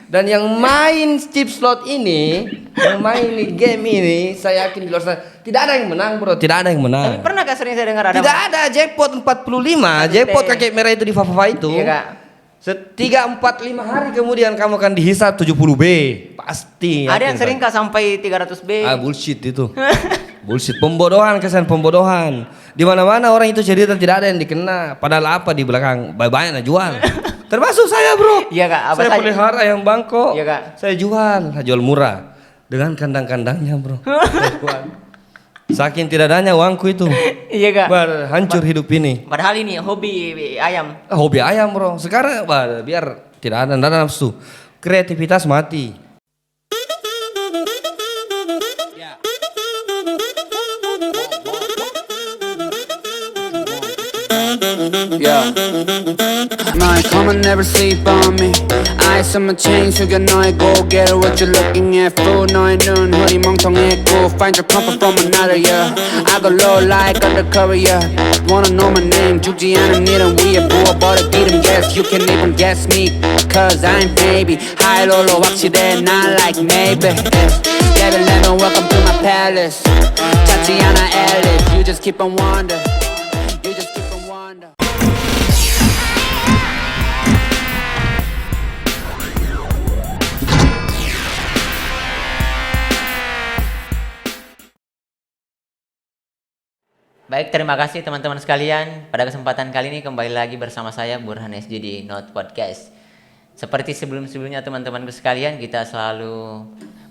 Dan yang main chip slot ini, yang main game ini, saya yakin di luar sana tidak ada yang menang, bro. Tidak ada yang Tapi menang. pernah gak sering saya dengar ada? Tidak ada jackpot 45, jackpot kakek merah itu di Fafa itu. Iya kak. 3-4-5 hari kemudian kamu akan dihisap 70B. Pasti. Ada yang sering kak sampai 300B. Bullshit itu. Bullshit, pembodohan, kesan pembodohan. Di mana-mana orang itu cerita tidak ada yang dikena. Padahal apa di belakang banyak jual. Termasuk saya, bro. Iya kak. Apa Saya saja? pelihara ayam Bangkok. Iya kak. Saya jual murah dengan kandang-kandangnya, bro. Saya jual. Saking tidak adanya uangku itu. Iya kak. Hancur hidup ini. Padahal ini hobi ayam. Hobi ayam, bro. Sekarang biar tidak ada nafsu. Kreativitas mati. Yeah. My come and never sleep on me. Eyes on my chain, 숙여 너의 고개를 what you looking at fool 너의 눈 허리 멍청했고 find your comfort from another yeah. I go low like undercover yeah. Wanna know my name 죽지 않은 일은 위에 부어버려 기름 yes you can even guess me cause I'm baby high low 확실해 not like maybe Devil let me welcome to my palace Tatiana Ellis you just keep on wonder. Baik, terima kasih teman-teman sekalian. Pada kesempatan kali ini kembali lagi bersama saya Burhan SJ di Note Podcast. Seperti sebelum-sebelumnya teman-temanku sekalian, kita selalu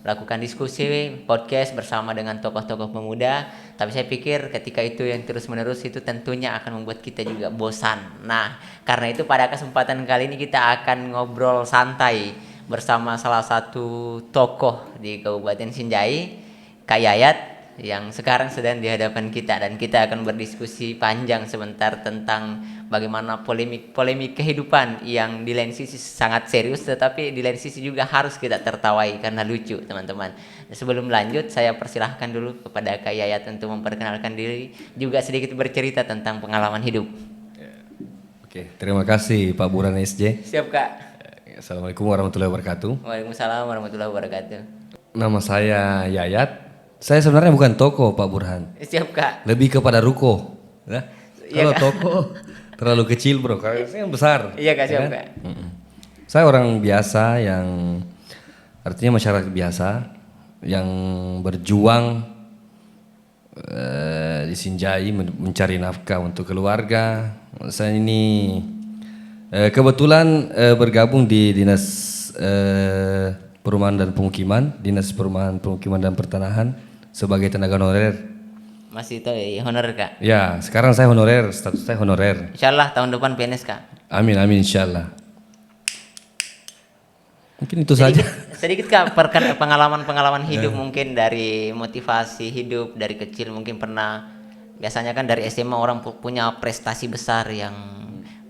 melakukan diskusi podcast bersama dengan tokoh-tokoh pemuda. Tapi saya pikir ketika itu yang terus-menerus itu tentunya akan membuat kita juga bosan. Nah, karena itu pada kesempatan kali ini kita akan ngobrol santai bersama salah satu tokoh di Kabupaten Sinjai, Kak Yayat, yang sekarang sedang di hadapan kita, dan kita akan berdiskusi panjang sebentar tentang bagaimana polemik kehidupan yang di lain sisi sangat serius tetapi di lain sisi juga harus kita tertawai karena lucu, teman-teman. Sebelum lanjut, saya persilahkan dulu kepada Kak Yayat untuk memperkenalkan diri, juga sedikit bercerita tentang pengalaman hidup. Oke, terima kasih Pak Burhan SJ. Siap Kak. Assalamualaikum warahmatullahi wabarakatuh. Waalaikumsalam warahmatullahi wabarakatuh. Nama saya Yayat. Saya sebenarnya bukan toko Pak Burhan. Siap Kak. Lebih kepada ruko. Ya? Iya, Kalau Kak. toko terlalu kecil, bro. Kalau saya yang besar. Iya Kak, siap Ya? Kak. Saya orang biasa yang artinya masyarakat biasa yang berjuang di Sinjai mencari nafkah untuk keluarga. Saya ini kebetulan bergabung di dinas perumahan dan pemukiman, dinas perumahan pemukiman dan pertanahan sebagai tenaga honorer. Masih itu honorer Kak. Ya, sekarang saya honorer, status saya honorer. Insyaallah tahun depan PNS Kak. Amin amin insyaallah. Mungkin itu saja. Sedikit Kak pengalaman hidup mungkin dari motivasi hidup dari kecil, mungkin pernah, biasanya kan dari SMA orang punya prestasi besar yang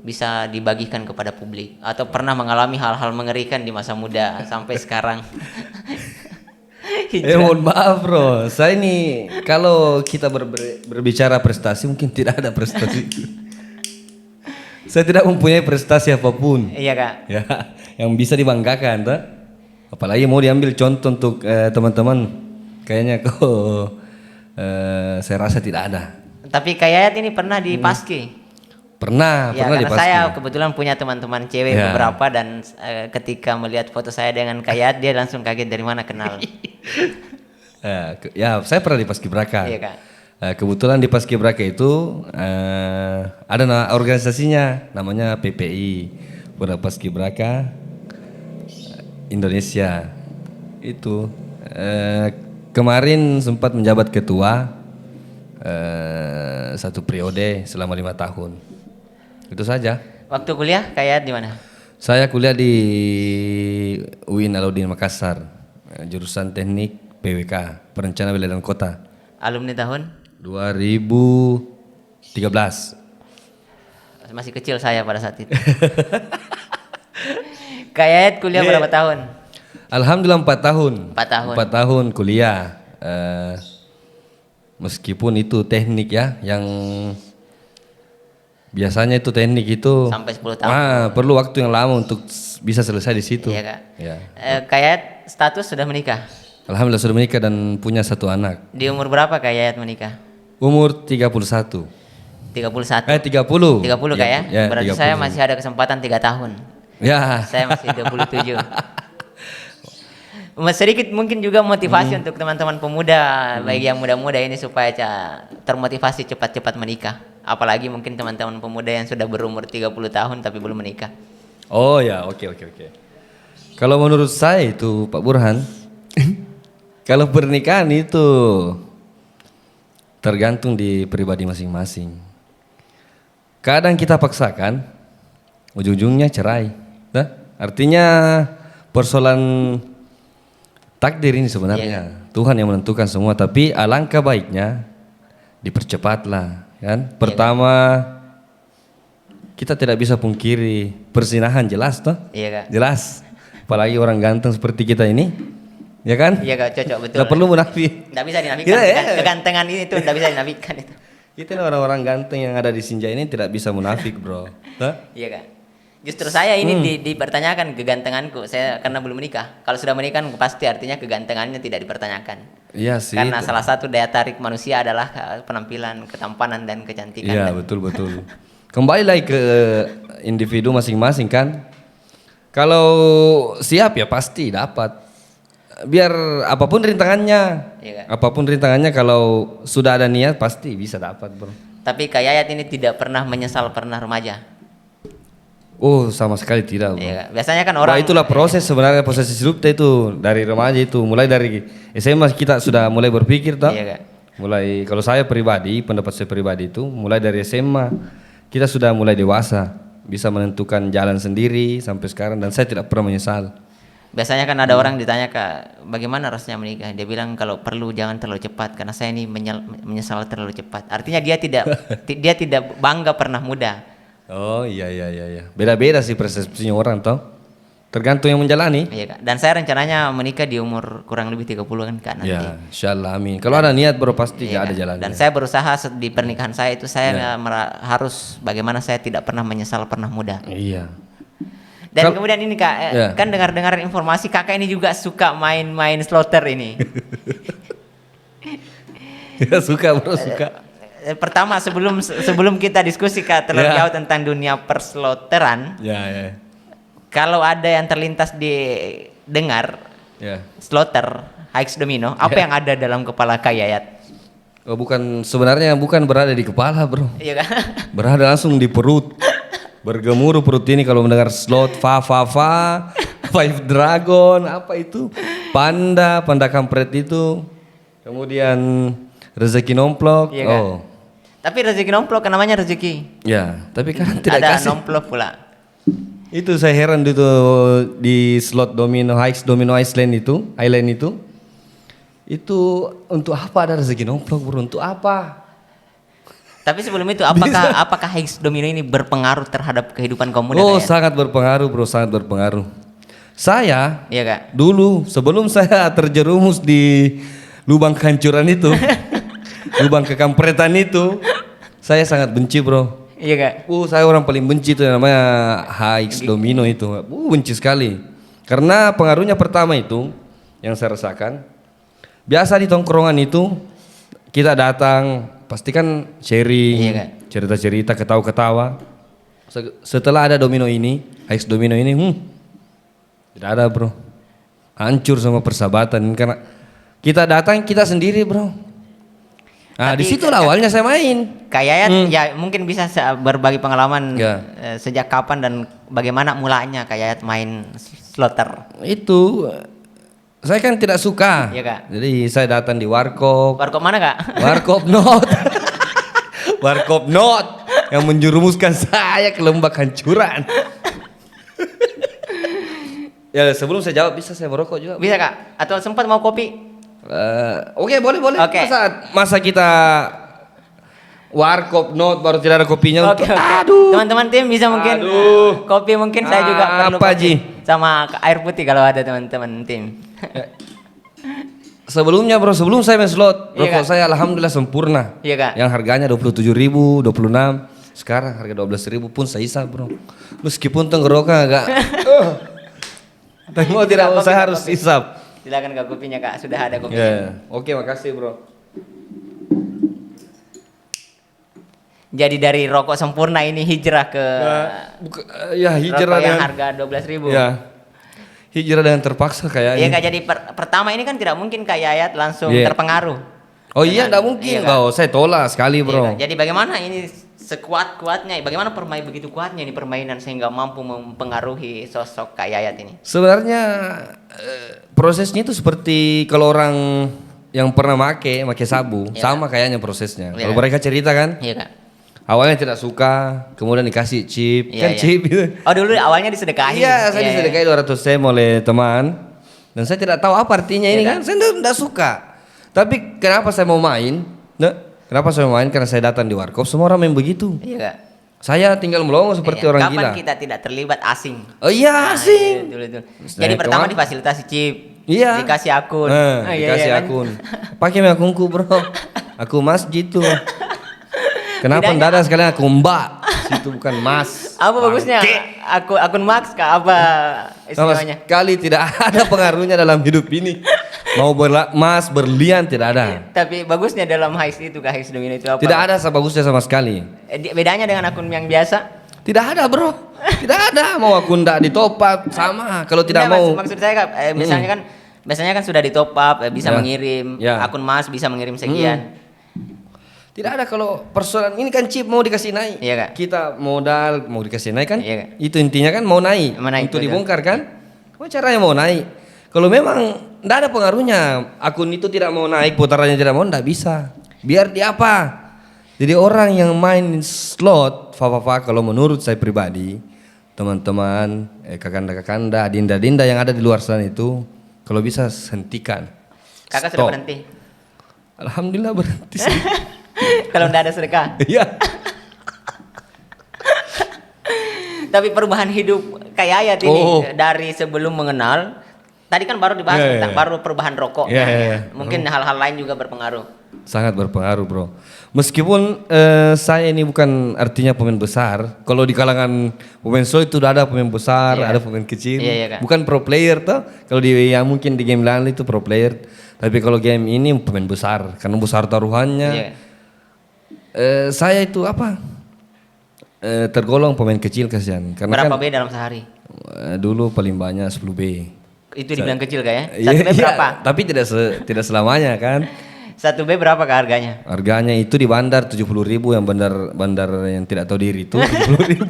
bisa dibagikan kepada publik, atau pernah mengalami hal-hal mengerikan di masa muda sampai sekarang. Mohon maaf bro, saya ini kalau kita berbicara prestasi mungkin tidak ada prestasi. Saya tidak mempunyai prestasi apapun. Iya Kak. Ya, yang bisa dibanggakan, tak? Apalagi mau diambil contoh untuk teman-teman, kayaknya saya rasa tidak ada. Tapi Kak Yayat ini pernah di Paski. Pernah Ya, di karena Paski. saya kebetulan punya teman-teman cewek Ya. beberapa, dan ketika melihat foto saya dengan Kak Yayat, dia langsung kaget dari mana kenal. Ya, saya pernah di Paskibraka. Iya Kak. Kebetulan di Paskibraka itu ada organisasinya namanya PPI, Pemuda Paskibraka Indonesia. Itu kemarin sempat menjabat ketua satu periode selama 5 tahun. Itu saja. Waktu kuliah Kak Yayat di mana? Saya kuliah di UIN Alauddin Makassar, jurusan Teknik PWK, Perencanaan Wilayah dan Kota. Alumni tahun? 2013. Masih kecil saya pada saat itu. Kak Yayat kuliah berapa tahun? Alhamdulillah 4 tahun. 4 tahun. 4 tahun kuliah. Meskipun itu teknik ya, yang Biasanya itu teknik itu Sampai 10 tahun. perlu waktu yang lama untuk bisa selesai di situ. Iya Kak. Ya. Kak Yayat status sudah menikah. Alhamdulillah sudah menikah dan punya 1 anak. Di umur berapa Kak Yayat menikah? Umur 31. 31. 30. 30 Kak ya? Ya, Berarti 30. saya masih ada kesempatan 3 tahun. Ya. Saya masih 27. Sedikit mungkin juga motivasi untuk teman-teman pemuda, bagi yang muda-muda ini supaya termotivasi cepat-cepat menikah. Apalagi mungkin teman-teman pemuda yang sudah berumur 30 tahun tapi belum menikah. Oh ya, oke. Kalau menurut saya itu Pak Burhan, kalau pernikahan itu tergantung di pribadi masing-masing. Kadang kita paksakan, ujung-ujungnya cerai. Nah, artinya persoalan takdir ini sebenarnya Tuhan yang menentukan semua, tapi alangkah baiknya dipercepatlah, kan? Pertama, kita tidak bisa pungkiri persinahan jelas toh? Iya Kak. Jelas. Apalagi orang ganteng seperti kita ini, ya kan? Iya Kak, cocok betul. Nggak perlu munafik. Nggak bisa dinafikan. Iya, ya. Kegantengan ini tuh nggak bisa dinafikan itu. Kita ini orang-orang ganteng yang ada di Sinja ini tidak bisa munafik, bro. Hah? Iya Kak. Justru saya ini dipertanyakan kegantenganku, saya karena belum menikah. Kalau sudah menikah pasti artinya kegantengannya tidak dipertanyakan. Iya sih. Karena itu. salah satu daya tarik manusia adalah penampilan, ketampanan dan kecantikan. Iya, betul. Kembali lagi ke individu masing-masing kan. Kalau siap ya pasti dapat. Biar apapun rintangannya. Iya, Kak. Apapun rintangannya kalau sudah ada niat pasti bisa dapat, bro. Tapi Kak Yayat ini tidak pernah menyesal pernah remaja. Oh, sama sekali tidak, bro. Iya, Kak. Biasanya kan Wah, orang itulah proses sebenarnya, proses hidup itu dari remaja itu, mulai dari SMA kita sudah mulai berpikir toh. Iya, Kak. Mulai kalau saya pribadi, pendapat saya pribadi itu mulai dari SMA kita sudah mulai dewasa, bisa menentukan jalan sendiri sampai sekarang dan saya tidak pernah menyesal. Biasanya kan ada orang ditanya Kak, bagaimana rasanya menikah? Dia bilang kalau perlu jangan terlalu cepat karena saya ini menyesal terlalu cepat. Artinya dia tidak bangga pernah muda. Oh iya. Beda-beda sih persepsinya orang toh. Tergantung yang menjalani. Iya Kak. Dan saya rencananya menikah di umur kurang lebih 30 kan Kak nanti. Ya, insyaallah amin. Kalau ada niat bro pasti Iya, ada Kak. jalannya. Dan saya berusaha di pernikahan saya itu saya harus bagaimana saya tidak pernah menyesal pernah muda. Iya. Dan kemudian ini Kak, Ya. kan dengar-dengar informasi Kakak ini juga suka main-main slotter ini. Ya, suka bro, suka. Pertama sebelum kita diskusi Kak terlebih Ya. jauh tentang dunia persloteran, Ya. kalau ada yang terlintas didengar Ya. slotter, Hikes Domino, apa yang ada dalam kepala Kak Yayat? Oh, bukan berada di kepala bro, Iya Kak? berada langsung di perut. Bergemuruh perut ini kalau mendengar slot, Five Dragon, apa itu? Panda kampret itu. Kemudian rezeki nomplok. Iya, Kak. Oh. Tapi rezeki nomplok kan namanya rezeki. Ya, tapi kan tidak Ada kasih. nomplok pula. Itu saya heran itu di slot Domino Island itu. Itu untuk apa ada rezeki nomplok bro? Untuk apa? Tapi sebelum itu apakah Hikes Domino ini berpengaruh terhadap kehidupan kaum muda? Oh, Kak, ya? sangat berpengaruh bro, sangat berpengaruh. Saya Iya Kak. dulu sebelum saya terjerumus di lubang kehancuran itu, lubang kekampretan itu, saya sangat benci bro. Iya Kak. Saya orang paling benci itu yang namanya Hikes Domino itu. Benci sekali. Karena pengaruhnya pertama itu yang saya rasakan. Biasa di tongkrongan itu kita datang pasti kan sharing, Iya, Kak. cerita-cerita, ketawa-ketawa. Setelah ada Domino ini, Hikes Domino ini, tidak ada bro. Hancur sama persahabatan karena kita datang kita sendiri bro. Nah, Tapi di situ awalnya saya main. Kak Yayat ya mungkin bisa berbagi pengalaman Ya. Sejak kapan dan bagaimana mulanya Kak Yayat main slotter. Itu saya kan tidak suka. Iya, Kak. Jadi saya datang di warkop. Warkop mana Kak? Warkop Not. Warkop Not yang menjerumuskan saya ke lembah hancuran. Ya, sebelum saya jawab bisa saya merokok juga. Bisa Kak? Atau sempat mau kopi? Oke, boleh. Oke. Masa kita Warkop Not baru tidak ada kopinya. Oke. Aduh. Teman-teman tim bisa mungkin Aduh. kopi mungkin saya juga perlu Apa, kopi. Ji? Sama air putih kalau ada teman-teman tim. Sebelumnya bro, sebelum saya main slot, Iya, rokok Kak. saya alhamdulillah sempurna. Iya Kak. Yang harganya 27.000, 26. Sekarang harga 12.000 pun saya hisap bro. Meskipun tenggorokan agak tapi mau tidak mau saya harus hisap. Silakan Kak kopinya Kak, sudah ada kopinya. Ya, oke makasih bro. Jadi dari rokok sempurna ini hijrah ke Ya hijrah rokok yang dengan harga 12.000. ya hijrah dengan terpaksa Iya kayaknya. Kak, jadi pertama ini kan tidak mungkin Kak Yayat langsung Iya. terpengaruh. Oh iya, Dengan- enggak mungkin. iya, Kak. Oh, saya tolak sekali, Iya, bro. Kak. Jadi bagaimana ini sekuat-kuatnya, bagaimana begitu kuatnya ini permainan sehingga mampu mempengaruhi sosok Kak Yayat ini? Sebenarnya prosesnya itu seperti kalau orang yang pernah make sabu, Iya, sama kayaknya prosesnya. Iya, Kalau Kak. mereka cerita kan, Iya Kak. awalnya tidak suka, kemudian dikasih chip, Iya, kan iya. chip gitu. Oh dulu awalnya disedekahin. Iya, saya disediakai 200 sem oleh teman. Dan saya tidak tahu apa artinya ini Iya, kan, saya tidak suka. Tapi kenapa saya mau main? Nah, kenapa saya mau main? Karena saya datang di warkop, semua orang main begitu. Iya Kak. Saya tinggal melongo seperti Iya. orang Kapan gila. kita tidak terlibat asing? Oh iya, Nah, asing. Dulu. Nah, Jadi pertama kemarin- difasilitasi chip. Iya. Dikasih akun. Nah, Iya, dikasih iya, kan? akun. Pakai akunku bro. Aku masjid tuh. Kenapa Bedanya- enggak ada sekalian aku mbak? Situ bukan mas. Apa bagusnya? Akun Max Kak, apa Sama istimewanya? sekali tidak ada pengaruhnya dalam hidup ini. Mau mas berlian tidak ada. Tapi bagusnya dalam Hais itu Kak, Hais Domino itu apa? Tidak ada bagusnya sama sekali. Bedanya dengan akun yang biasa? Tidak ada bro. Tidak ada. Mau akun enggak di top up sama. Kalau tidak Enggak, mau. maksud saya Kak, misalnya kan biasanya kan sudah di top up, bisa Ya. mengirim. Ya. Akun Mas bisa mengirim sekian. Tidak ada kalau persoalan ini kan chip mau dikasih naik. Iya, Kak. Kita modal mau dikasih naik kan? Iya, Kak. Itu intinya kan mau naik. Mau naik, untuk betul. dibongkar kan? Oh caranya mau naik. Kalau memang tidak ada pengaruhnya, akun itu tidak mau naik, putarannya tidak mau, tidak bisa. Biar di apa? Jadi orang yang main slot, kalau menurut saya pribadi, teman-teman, kakanda-kakanda, dinda-dinda yang ada di luar sana itu, kalau bisa hentikan. Kakak Stop. sudah berhenti. Alhamdulillah berhenti sih. Kalau enggak ada sedekah. Iya. Tapi perubahan hidup kayak Ayat ini Oh. dari sebelum mengenal, tadi kan baru dibahas Iya, tentang iya. baru perubahan rokok. Iya, Nah, iya, iya. Mungkin hal-hal lain juga berpengaruh. Sangat berpengaruh bro. Meskipun saya ini bukan artinya pemain besar. Kalau di kalangan pemain solo itu udah ada pemain besar, Iya. ada pemain kecil. Iya, iya, Kak. Bukan pro player toh. Kalau di yang mungkin di game lain itu pro player. Tapi kalau game ini pemain besar. Karena besar taruhannya. Iya. Saya itu apa? Tergolong pemain kecil kasihan. Karena Berapa kan B dalam sehari? dulu paling banyak 10 B. Itu dibilang kecil Kak ya? Iya, 1 B iya. berapa? Tapi tidak selamanya kan. 1 B berapa Kak harganya? Harganya itu di bandar 70.000, yang bandar yang tidak tahu diri itu 70.000.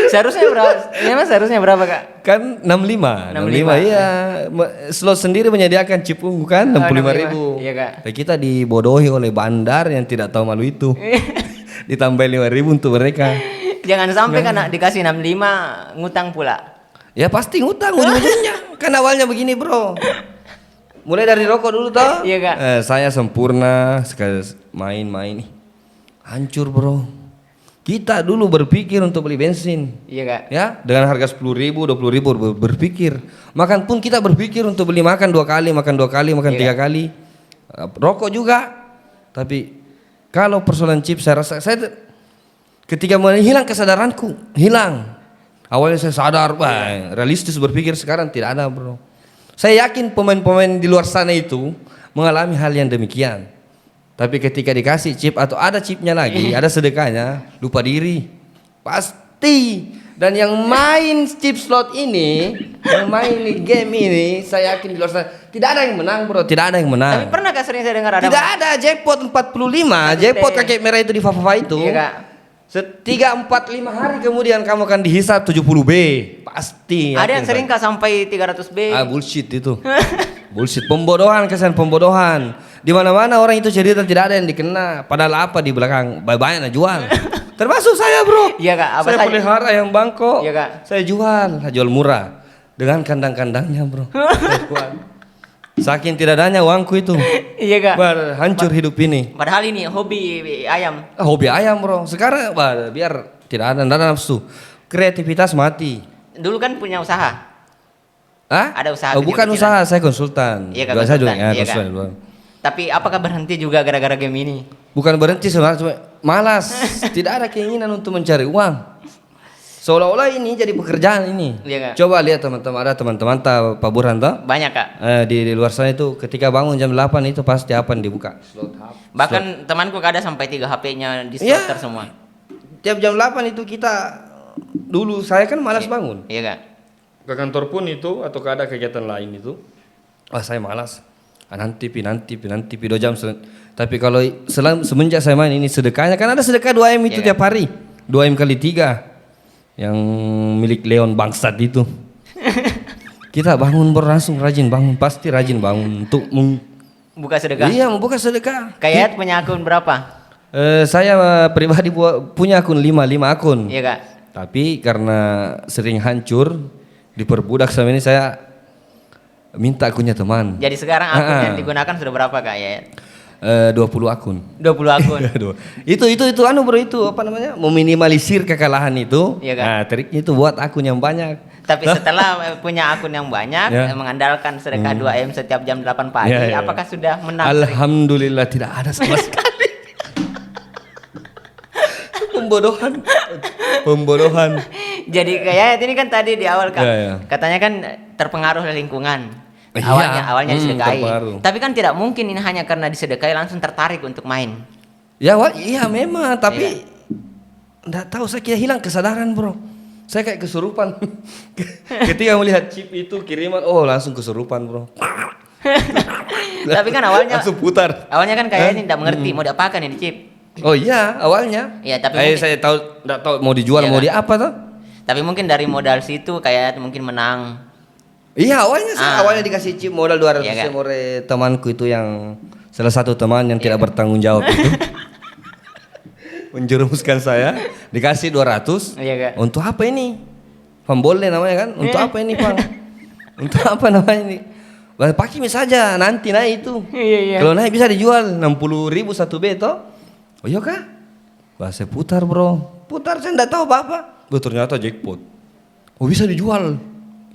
Seharusnya berapa Kak? Kan 65. 65 iya. Slot sendiri menyediakan chip ungu kan 65.000. Iya, Kak. Tapi kita dibodohi oleh bandar yang tidak tahu malu itu. Ditambahin 5.000 untuk mereka. Jangan sampai kan dikasih 65 ngutang pula. Ya pasti ngutang ujung-ujungnya. Kan awalnya begini bro. Mulai dari rokok dulu toh. Iya, Kak. Saya sempurna sekali main-main. Hancur bro. Kita dulu berpikir untuk beli bensin. Iya Kak. Ya, dengan harga 10.000, 20.000 berpikir. Makan pun kita berpikir untuk beli makan 2 kali, makan 3 kali. Rokok juga. Tapi kalau persoalan chip saya rasa ketika mulai hilang kesadaranku, hilang. Awalnya saya sadar, wah, realistis berpikir, sekarang tidak ada, bro. Saya yakin pemain-pemain di luar sana itu mengalami hal yang demikian. Tapi ketika dikasih chip atau ada chipnya lagi, ada sedekahnya, lupa diri. Pasti. Dan yang main chip slot ini, yang main game ini, saya yakin di luar sana tidak ada yang menang, bro. Tidak ada yang Tapi menang. pernah Kak sering saya dengar ada Tidak ada jackpot 45, jackpot kakek merah itu di Fafa itu. Iya Kak. 3, 4, 5 hari kemudian kamu akan dihisap 70 B. Pasti. Ada yang yakin sering saya. Kak sampai 300 B. Bullshit itu. Bullshit, pembodohan, kesan pembodohan. Di mana-mana orang itu cerita tidak ada yang dikena. Padahal apa di belakang banyak jual. Termasuk saya, bro. Iya Kak, apa Saya saja? pelihara ayam Bangkok. Iya, Kak. Saya jual murah dengan kandang-kandangnya, bro. Saya jual. Saking tidak adanya uangku itu. Iya Kak. Hancur hidup ini. Padahal ini hobi ayam. Hobi ayam, bro. Sekarang biar tidak ada nafsu. Kreativitas mati. Dulu kan punya usaha. Hah? Ada usaha Oh, bukan kecil-kecilan. usaha, saya konsultan. Iya, Kak, Juga saya juga konsultan. Iya, konsultan. Kak. Tapi apakah berhenti juga gara-gara game ini? Bukan berhenti sebenarnya, cuma malas. Tidak ada keinginan untuk mencari uang. Seolah-olah ini jadi pekerjaan ini. Iya, Kak. Coba lihat teman-teman, ada teman-teman Pak Burhan toh? Banyak, Kak. Di luar sana itu ketika bangun jam 8 itu pasti apa yang dibuka? Bahkan temanku ada sampai 3 HP-nya di Iya. slaughter semua. Tiap jam 8 itu kita dulu saya kan malas bangun. Iya, Kak. Ke kantor pun itu atau ada kegiatan lain itu. Saya malas. Nanti 2 jam. Tapi kalau semenjak saya main ini sedekahnya kan ada sedekah 2M itu Iya, tiap hari. 2M kali 3 yang milik Leon Bangsat itu. Kita bangun langsung rajin bangun, pasti rajin bangun untuk Buka sedekah. iya membuka sedekah. Kayak punya akun berapa? Saya pribadi punya akun 5 akun. Iya, Kak. Tapi karena sering hancur diperbudak sama ini saya minta akunnya teman. Jadi sekarang akun yang digunakan sudah berapa, Kak? Ya. 20 akun. 20 akun. Aduh. Itu anu bro, itu apa namanya? Meminimalisir kekalahan itu. Iya, Kak. Nah, triknya itu buat akun yang banyak. Tapi setelah punya akun yang banyak, Ya. mengandalkan sedekah 2M setiap jam 8 pagi, Ya, ya, ya. apakah sudah menang? Alhamdulillah tidak ada sama sekali. Pembodohan. Jadi kayak ini kan tadi di awal, Kak. Ya, ya. Katanya kan terpengaruh oleh lingkungan. Iya. Awalnya disedekahi. Terpengaruh. Tapi kan tidak mungkin ini hanya karena disedekahi langsung tertarik untuk main. Ya, iya memang, tapi enggak tahu saya kira hilang kesadaran, bro. Saya kayak kesurupan. Ketika melihat chip itu kiriman, langsung kesurupan, bro. Tapi kan awalnya langsung putar. Awalnya kan kayak ini tidak mengerti mau diapakan ini chip. Oh iya, awalnya. Iya, tapi mungkin, saya tahu enggak tahu mau dijual Iya, mau kan? di apa tuh. Tapi mungkin dari modal situ kayak mungkin menang. Iya, awalnya dikasih chip modal 200 Iya, kan? oleh temanku itu yang salah satu teman yang tidak bertanggung jawab itu. Menjerumuskan saya, dikasih 200. Iya, Kak. Untuk apa ini? Pemboleh namanya kan? Untuk apa ini, Bang? Untuk apa namanya ini? Pakai saja, nanti naik itu. Iya. Kalau naik bisa dijual 60.000 satu B toh. Oh iya kah? Saya putar, bro. Putar saya enggak tahu apa-apa. Ternyata jackpot. Oh bisa dijual.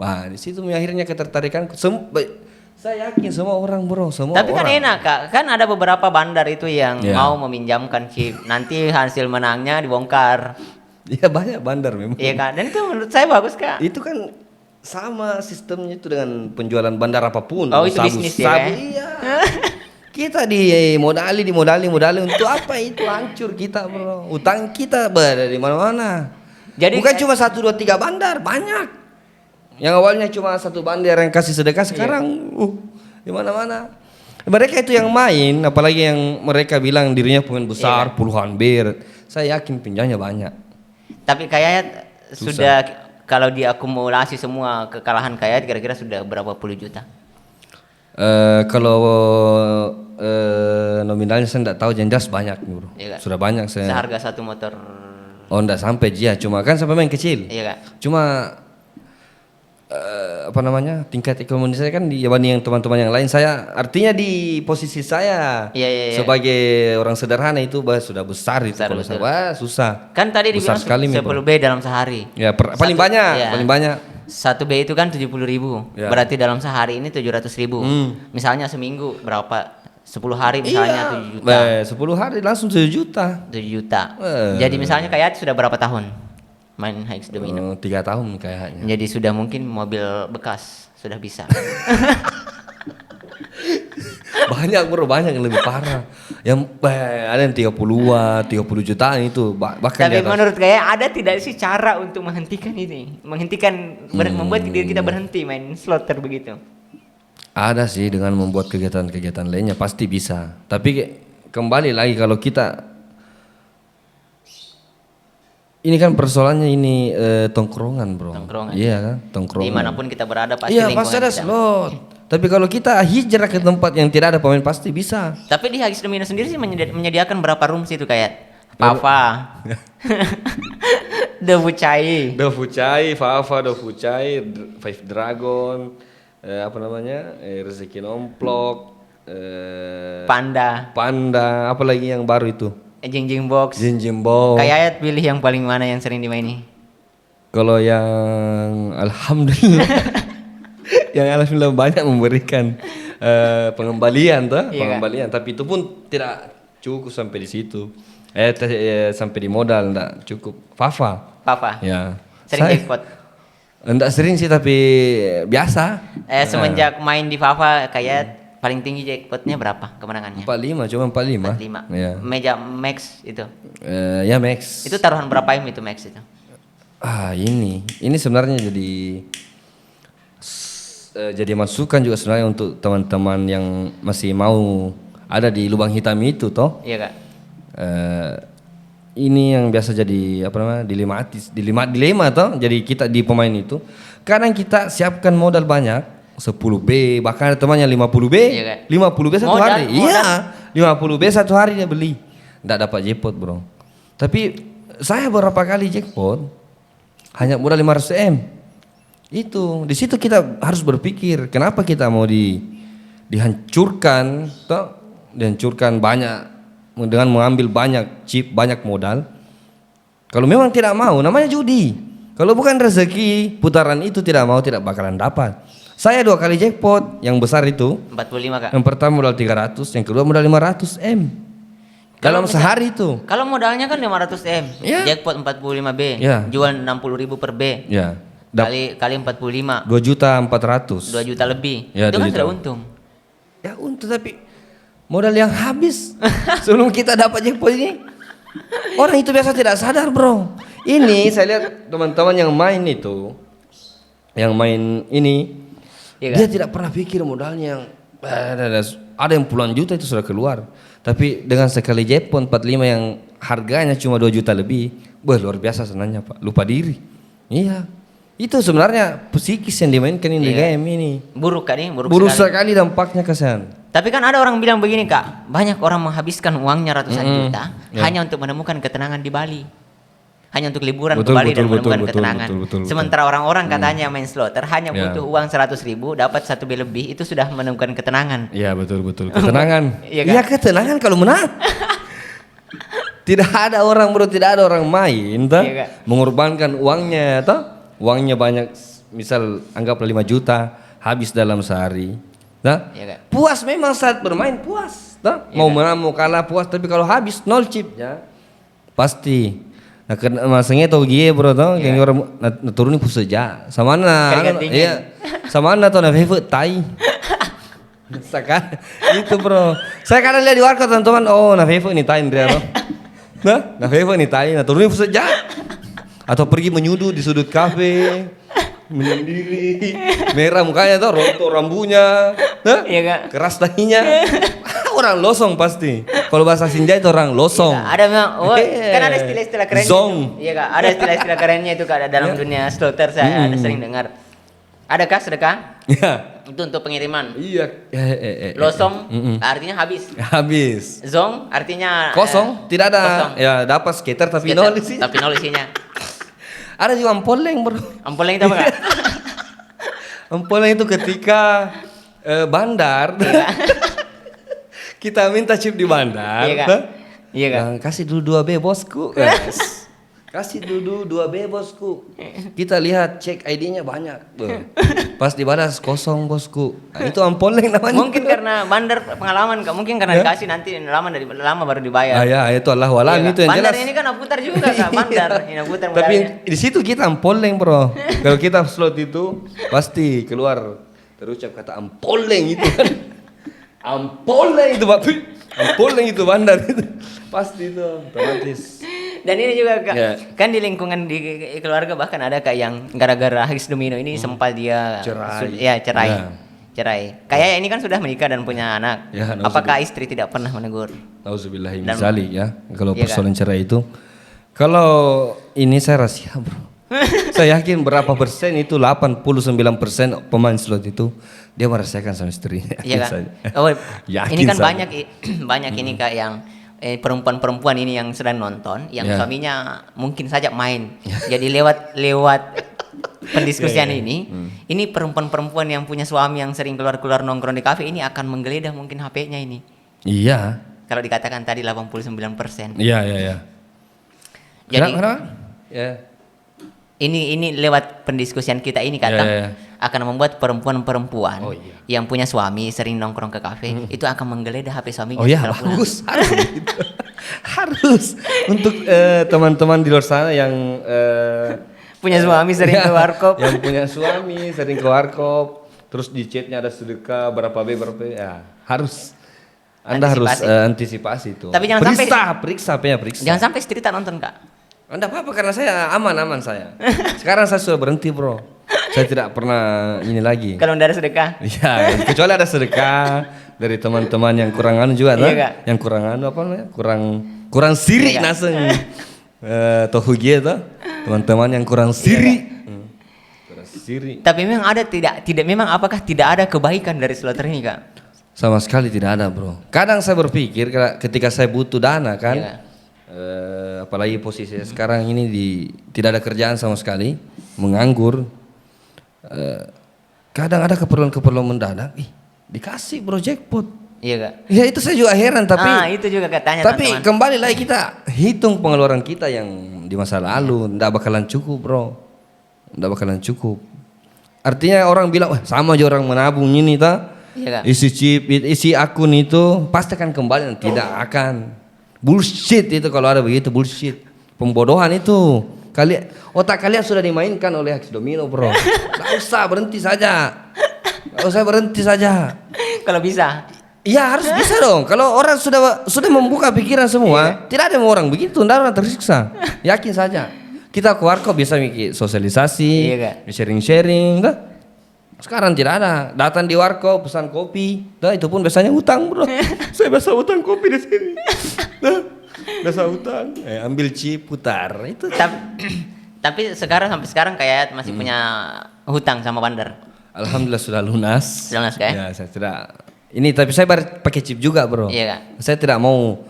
Wah, di situ akhirnya ketertarikan. Saya yakin semua orang, bro, semua Tapi kan orang. enak, Kak. Kan ada beberapa bandar itu yang Iya. mau meminjamkan chip. Nanti hasil menangnya dibongkar. Iya banyak bandar memang. Iya, Kak. Dan itu menurut saya bagus, Kak. Itu kan sama sistemnya itu dengan penjualan bandar apapun. Oh, itu bisnis ya, sabu, Kak? iya. Kita dimodali untuk apa itu hancur kita, bro. Utang kita berada di mana-mana. Jadi bukan cuma 1 2 3 bandar, banyak. Yang awalnya cuma satu bandar yang kasih sedekah sekarang di mana-mana. Mereka itu yang main, apalagi yang mereka bilang dirinya pemain besar, Iya. puluhan bir. Saya yakin pinjamnya banyak. Tapi kayaknya sudah kalau diakumulasi semua kekalahan kayak kira-kira sudah berapa puluh juta? Kalau nominalnya saya tidak tahu, yang jelas banyak, bro. Iya, Kak. Sudah banyak saya. Seharga satu motor. Oh, enggak sampai dia, cuma kan sampai main kecil. Iya, Kak. Cuma apa namanya, tingkat ekonomi saya kan dibanding teman-teman yang lain, saya artinya di posisi saya Iya. sebagai orang sederhana itu sudah besar itu. Besar, Kalau betul. saya susah. Kan tadi Besar dibilang sekali, 10 B dalam sehari. Ya paling Satu- banyak, iya. paling banyak. 1 B itu kan 70.000. Ya. Berarti dalam sehari ini 700.000. Misalnya seminggu berapa? 10 hari misalnya 7 juta. 10 hari langsung 7 juta. 7 juta. Eh. Jadi misalnya kayak sudah berapa tahun main HX Domino? 3 tahun kayaknya. Jadi sudah mungkin mobil bekas sudah bisa. Banyak, bro, banyak yang lebih parah. Yang ada yang 30 jutaan itu bahkan Tapi di atas. menurut kayak ada tidak sih cara untuk menghentikan ini? Menghentikan membuat diri kita berhenti main slotter begitu. Ada sih, dengan membuat kegiatan-kegiatan lainnya pasti bisa. Tapi kembali lagi kalau kita ini kan persoalannya ini tongkrongan, bro. Tongkrongan. Iya kan, tongkrongan. Dimanapun kita berada pasti Iya, lingkungan pasti ada kita. slot. Tapi kalau kita hijrah ke tempat yang tidak ada pemain pasti bisa. Tapi di HX Domino sendiri sih menyediakan berapa rooms itu kayak Pava, Debu Cai, Dofucai, Fafa, Dofucai, Five Dragon, apa namanya, Rezeki Nomplok, Panda, apalagi yang baru itu, Jing Jing Box. Jinjimbo. Kayak Ayat pilih yang paling mana yang sering dimaini? Kalau yang alhamdulillah, yang alhamdulillah banyak memberikan pengembalian tuh, Iya, pengembalian. Tapi itu pun tidak cukup sampai di situ. Sampai di modal enggak cukup. Fafa. Papa. Ya. Sering Saya- jackpot. Enggak sering sih tapi biasa. Semenjak main di Fafa kayak paling tinggi jackpotnya berapa kemenangannya? 45 cuma 45. 45. Ya. Meja max itu. Ya Max. Itu taruhan berapa M itu max itu? Ini sebenarnya jadi masukan juga sebenarnya untuk teman-teman yang masih mau ada di lubang hitam itu toh. Iya kak. Ini yang biasa jadi dilema toh. Jadi kita di pemain itu kadang kita siapkan modal banyak 10B, bahkan ada temannya 50B. Iya, Kak. 50B satu Modal, hari. Iya, 50B satu hari dia beli. Enggak dapat jackpot, Bro. Tapi saya beberapa kali jackpot hanya modal 500M. Itu, di situ kita harus berpikir, kenapa kita mau dihancurkan toh? Dihancurkan banyak dengan mengambil banyak chip, banyak modal. Kalau memang tidak mau, namanya judi. Kalau bukan rezeki, putaran itu tidak mau, tidak bakalan dapat. Saya 2 kali jackpot, yang besar itu. 45 kak. Yang pertama modal 300, yang kedua modal 500M. Dalam sehari itu. Kalau modalnya kan 500 M, Iya. jackpot 45B, Iya. jual 60.000 per B, Ya. kali 45, 2.400.000. 2 juta lebih, Ya, itu 2 kan juta. sudah untung. Ya untuk tapi modal yang habis sebelum kita dapat jackpot ini. Orang itu biasa tidak sadar, Bro. Ini saya lihat teman-teman yang main itu, yang main ini, Iya dia kan? tidak pernah pikir modalnya yang ada yang puluhan juta itu sudah keluar. Tapi dengan sekali jackpot 45 yang harganya cuma 2 juta lebih, luar biasa senangnya, Pak. Lupa diri. Iya. Itu sebenarnya psikis yang dimainkan in the Iya. game ini. Buruk kak nih, buruk Buruk sekali. sekali dampaknya kesan. Tapi kan ada orang bilang begini kak, banyak orang menghabiskan uangnya ratusan juta Ya. hanya untuk menemukan ketenangan di Bali. Hanya untuk liburan Betul, ke Bali dan betul, menemukan betul, ketenangan. betul. Sementara orang-orang katanya main slotter hanya Ya. butuh uang 100.000, dapat 1B lebih, itu sudah menemukan ketenangan. Iya betul. Ketenangan. Iya kan? Iya ketenangan kalau menang. Tidak ada orang, Bro, tidak ada orang main toh, Iya, Kak. mengorbankan uangnya toh. Uangnya banyak, misal anggaplah 5 juta habis dalam sehari. Nah, Iya, Kak. puas memang saat bermain puas toh. Iya, Mau Kak. menang mau kalah puas, tapi kalau habis 0 chip ya. Pasti. Nah, masanya tahu gie, Bro toh, Iya. yang orang turunin pun saja. Sama na, Keringat dingin. iya. Sama na tuh na favorite tai. Sekarang itu, Bro. Saya kadang lihat di warkop teman-teman, oh na favorite nih tai dia, Bro. Nah favorite nih tai, nah turunin pun saja. Atau pergi menyudut di sudut kafe, menyendiri, merah mukanya tuh, rontok rambutnya, nah, Iya, Kak. keras tahinya. Orang losong pasti. Kalau bahasa Sinjai itu orang losong. Iya, ada memang, Iya. kan ada istilah-istilah kerennya. Zong. Itu. Iya kak, ada istilah-istilah kerennya itu kak dalam Iya. dunia slotter saya ada sering dengar. Adakah sedekah? Ya. Itu untuk pengiriman. Iya. Losong artinya habis. Habis. Zong artinya Kosong, tidak ada. kosong. Ya dapat skater tapi Skater, nol isinya. tapi nol isinya. Ada juga ampoleng, Bro. Ampoleng itu apa kak? Ampoleng itu ketika bandar. Kita minta chip di bandar. Iya, Kak. Hah? Iya, Kak. Yang kasih dulu 2B bosku. Yes. Kasih dulu 2B bosku. Kita lihat cek ID-nya banyak. Tuh. Pas dibalas kosong bosku. Nah, itu ampoleng namanya. Mungkin karena bandar pengalaman kak, mungkin karena Ya. dikasih nanti lama baru dibayar. Ya itu Allah walam Iya, Kak. itu yang bandar jelas. ini kan putar juga kak, bandar ini putar Tapi modalnya. di situ kita ampoleng, Bro. Kalau kita slot itu pasti keluar terucap kata ampoleng itu kan. Ampoleng itu Pak. Ampoleng itu bandar itu. Pasti itu otomatis. Dan ini juga kak, Ya. kan di lingkungan di keluarga bahkan ada kak yang gara-gara Haris Domino ini sempat dia Cerai. cerai. Ya. Cerai. Kayak ini kan sudah menikah dan punya anak. Ya, Apakah istri tidak pernah menegur? Nauzubillahi Dan- min zalik ya. Kalau Iya, persoalan cerai itu. Kalau ini saya rahasia, Bro. Saya yakin berapa persen itu 89% pemain slot itu dia merasakan sama istrinya. Iya Yakin kan? saya. Oh, Yakin ini kan saya. banyak banyak ini kak yang perempuan-perempuan ini yang sedang nonton, yang Ya. suaminya mungkin saja main. Jadi lewat pendiskusian ini perempuan-perempuan yang punya suami yang sering keluar-keluar nongkrong di kafe ini akan menggeledah mungkin HP-nya ini. Iya. Kalau dikatakan tadi 89%. Iya. Jadi Kenapa? Ya. ini lewat pendiskusian kita ini kata Ya. akan membuat perempuan-perempuan Oh, iya. yang punya suami sering nongkrong ke kafe itu akan menggeledah HP suaminya. Oh ya, setelah pulang. bagus. Harus gitu. Harus. Untuk teman-teman di luar sana yang Punya suami sering ya, ke warkop. yang punya suami sering ke warkop, terus di chatnya ada sedekah berapa B, ya harus. Anda harus antisipasi itu. Tapi jangan periksa. Jangan sampai istri tak nonton, Kak. Anda apa-apa karena saya aman saya. Sekarang saya sudah berhenti, bro. Saya tidak pernah ini lagi. Kalau tidak ada sedekah. Iya, kecuali ada sedekah dari teman-teman yang kurang anu juga, Iya, kan? Kak. Yang kurang anu apa namanya? Kurang siri Iya, Kak. naseng. Tohugie tuh, teman-teman yang kurang siri. Kurang siri. Tapi memang ada tidak memang apakah tidak ada kebaikan dari slaughter ini, Kak? Sama sekali tidak ada, bro. Kadang saya berpikir ketika saya butuh dana kan, Iya. apalagi posisi sekarang ini tidak ada kerjaan sama sekali, menganggur. Kadang ada keperluan mendadak, dikasih bro jackpot. Iya, Kak. Ya itu saya juga heran tapi itu juga katanya tapi teman-teman. kembali lagi kita hitung pengeluaran kita yang di masa lalu, ndak bakalan cukup, bro. Ndak bakalan cukup. Artinya orang bilang, wah sama aja orang menabung ini ta. Iya, Kak. Isi chip, isi akun itu pasti akan kembali, tidak akan. Bullshit itu kalau ada begitu, bullshit. Pembodohan itu. Otak kalian sudah dimainkan oleh Hacks Domino, bro. Gak usah berhenti saja. Kalau bisa. Iya harus bisa dong. Kalau orang sudah membuka pikiran semua, tidak ada orang begitu, tidak orang tersiksa. Yakin saja. Kita keluar kok bisa mikir sosialisasi, Iya, Kak. sharing-sharing, dah. Sekarang tidak ada. Datang di warkop pesan kopi, dah itu pun biasanya utang, bro. Saya biasa utang kopi di sini. Dah, biasa utang. Ambil chip putar itu. Tapi sampai sekarang kayak masih punya hutang sama bandar. Alhamdulillah sudah lunas. Sudah lunas, Kak, ya? Ya, saya tidak. Ini tapi saya pakai chip juga, bro. Iya, Kak. Saya tidak mau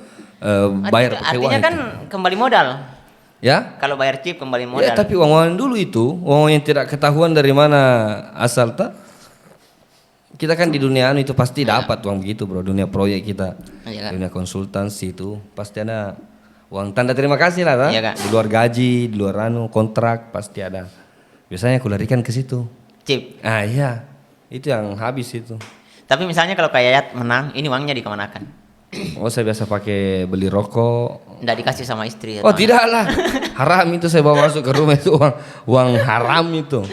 bayar pakai uang. Artinya kan itu. kembali modal. Ya? Kalau bayar chip kembali modal. Ya, tapi uang dulu itu, uang yang tidak ketahuan dari mana asal tak. Kita kan di dunia itu pasti dapat uang begitu, bro. Dunia proyek kita, Iya, Kak. dunia konsultansi itu pasti ada uang tanda terima kasih lah, tak? Iya, Kak. Di luar gaji, di luar kontrak pasti ada. Biasanya aku larikan ke situ. Chip. Ah iya, itu yang habis itu. Tapi misalnya kalau kayak Yayat menang, ini uangnya dikemanakan? Oh saya biasa pakai beli rokok. Nggak dikasih sama istri? Oh tidak lah, haram itu saya bawa masuk ke rumah itu uang haram itu.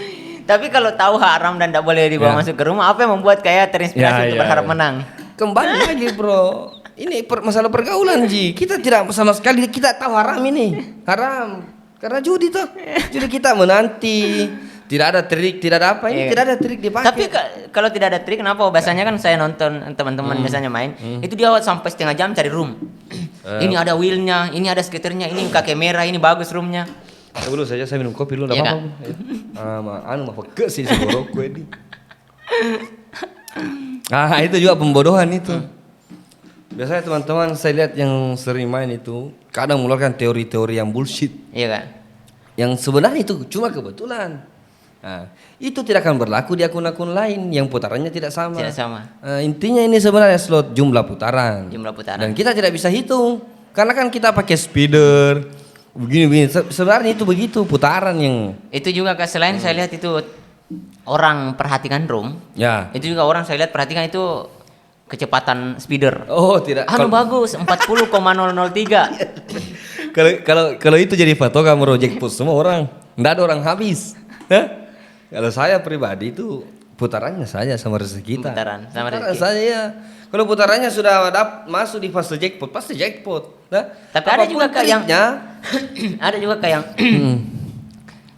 Tapi kalau tahu haram dan tidak boleh dibawa Ya. masuk ke rumah, apa yang membuat kayak terinspirasi untuk berharap menang? Kembali lagi bro, ini masalah pergaulan Ji. Kita tidak sama sekali kita tahu haram ini, haram karena judi tuh. Jadi kita menanti, tidak ada trik, tidak ada apa ini, Iya. tidak ada trik dipakai. Tapi kalau tidak ada trik, kenapa? Biasanya kan saya nonton teman-teman biasanya main, itu dia sampai setengah jam cari room. Ini ada wheelnya, ini ada skaternya, ini kakek merah, ini bagus roomnya. Dulu saja saya minum kopi dulu, Iya, enggak apa-apa. Mah peke sih rokok ini. Itu juga pembodohan itu. Biasanya teman-teman saya lihat yang sering main itu kadang mengeluarkan teori-teori yang bullshit. Iya, Kak. Yang sebenarnya itu cuma kebetulan. Nah, itu tidak akan berlaku di akun-akun lain yang putarannya tidak sama. Tidak sama. Intinya ini sebenarnya slot jumlah putaran. Jumlah putaran. Dan kita tidak bisa hitung karena kan kita pakai speeder begini-begini. Sebenarnya itu begitu putaran yang Itu juga Kak, selain saya lihat itu orang perhatikan room, ya. itu juga orang saya lihat perhatikan itu kecepatan speeder. Oh tidak. Bagus 40,003. Kalau itu jadi patokan merojek pos semua orang, nggak ada orang habis. Hah? Kalau saya pribadi itu putarannya saja sama rezeki kita. Sama Putaran rezeki. saja ya. Kalau putarannya sudah masuk di fase jackpot, pasti jackpot. Nah, Tapi ada juga Kak yang triknya, ada juga Kak yang